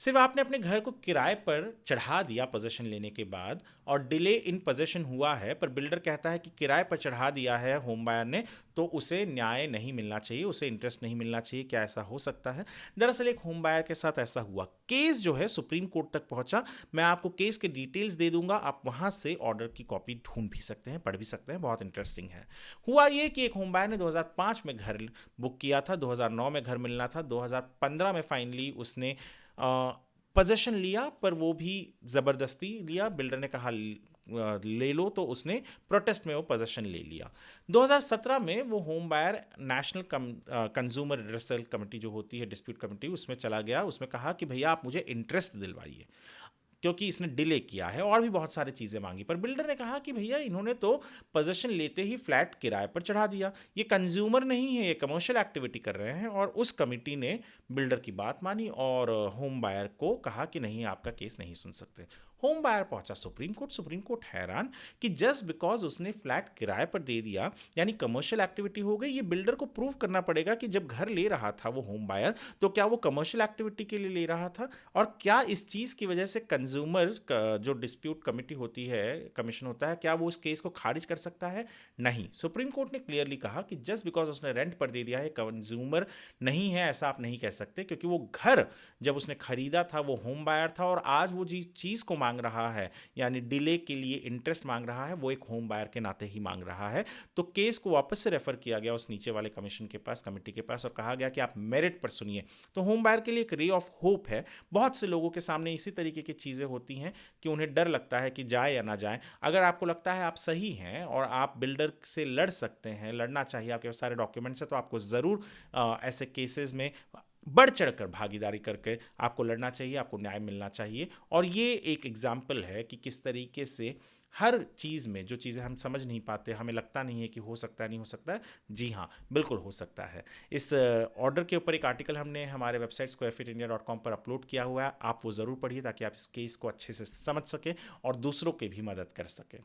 सिर्फ आपने अपने घर को किराए पर चढ़ा दिया पोजीशन लेने के बाद और डिले इन पोजीशन हुआ है, पर बिल्डर कहता है कि किराए पर चढ़ा दिया है होम बायर ने, तो उसे न्याय नहीं मिलना चाहिए, उसे इंटरेस्ट नहीं मिलना चाहिए। क्या ऐसा हो सकता है? दरअसल एक होम बायर के साथ ऐसा हुआ। केस जो है सुप्रीम कोर्ट तक पहुंचा। मैं आपको केस के डिटेल्स दे दूंगा, आप वहां से ऑर्डर की कॉपी ढूंढ भी सकते हैं, पढ़ भी सकते हैं, बहुत इंटरेस्टिंग है। हुआ ये कि एक होम बायर ने 2005 में घर बुक किया था, 2009 में घर मिलना था, 2015 में फाइनली उसने पोजेशन लिया, पर वो भी ज़बरदस्ती लिया। बिल्डर ने कहा ले लो, तो उसने प्रोटेस्ट में वो पोजेशन ले लिया। 2017 में वो home buyer national consumer redressal committee जो होती है, डिस्प्यूट कमेटी, उसमें चला गया। उसमें कहा कि भैया आप मुझे इंटरेस्ट दिलवाइए, क्योंकि इसने डिले किया है, और भी बहुत सारी चीज़ें मांगी। पर बिल्डर ने कहा कि भैया इन्होंने तो पोजीशन लेते ही फ्लैट किराए पर चढ़ा दिया, ये कंज्यूमर नहीं है, ये कमर्शियल एक्टिविटी कर रहे हैं। और उस कमिटी ने बिल्डर की बात मानी और होम बायर को कहा कि नहीं, आपका केस नहीं सुन सकते। होम बायर पहुंचा सुप्रीम कोर्ट। सुप्रीम कोर्ट हैरान कि जस्ट बिकॉज उसने फ्लैट किराए पर दे दिया, यानी कमर्शियल एक्टिविटी हो गई। ये बिल्डर को प्रूव करना पड़ेगा कि जब घर ले रहा था वो होम बायर, तो क्या वो कमर्शियल एक्टिविटी के लिए ले रहा था, और क्या इस चीज़ की वजह से कंज्यूमर जो डिस्प्यूट कमेटी होती है, कमीशन होता है, क्या वो उस केस को खारिज कर सकता है? नहीं। सुप्रीम कोर्ट ने क्लियरली कहा कि जस्ट बिकॉज उसने रेंट पर दे दिया है, कंज्यूमर नहीं है, ऐसा आप नहीं कह सकते, क्योंकि वो घर जब उसने खरीदा था वो होम बायर था, और आज वो जी चीज़ को मांग रहा है, यानी डिले के लिए इंटरेस्ट मांग रहा है, वो एक होम बायर के नाते ही मांग रहा है। तो केस को वापस से रेफर किया गया उस नीचे वाले कमीशन के पास, कमेटी के पास, और कहा गया कि आप मेरिट पर सुनिए। तो होम बायर के लिए एक रे ऑफ होप है। बहुत से लोगों के सामने इसी तरीके की चीज़ें होती हैं कि उन्हें डर लगता है कि जाए या ना जाए। अगर आपको लगता है आप सही हैं और आप बिल्डर से लड़ सकते हैं, लड़ना चाहिए, आपके पास सारे डॉक्यूमेंट्स हैं, तो आपको ज़रूर ऐसे केसेस में बढ़ चढ़कर भागीदारी करके आपको लड़ना चाहिए, आपको न्याय मिलना चाहिए। और ये एक एग्जाम्पल है कि किस तरीके से हर चीज़ में जो चीज़ें हम समझ नहीं पाते, हमें लगता नहीं है कि हो सकता है, नहीं हो सकता है, जी हाँ, बिल्कुल हो सकता है। इस ऑर्डर के ऊपर एक आर्टिकल हमने हमारे वेबसाइट squarefeetindia.com पर अपलोड किया हुआ है, आप वो ज़रूर पढ़िए ताकि आप इस केस को अच्छे से समझ सकें और दूसरों की भी मदद कर सकें।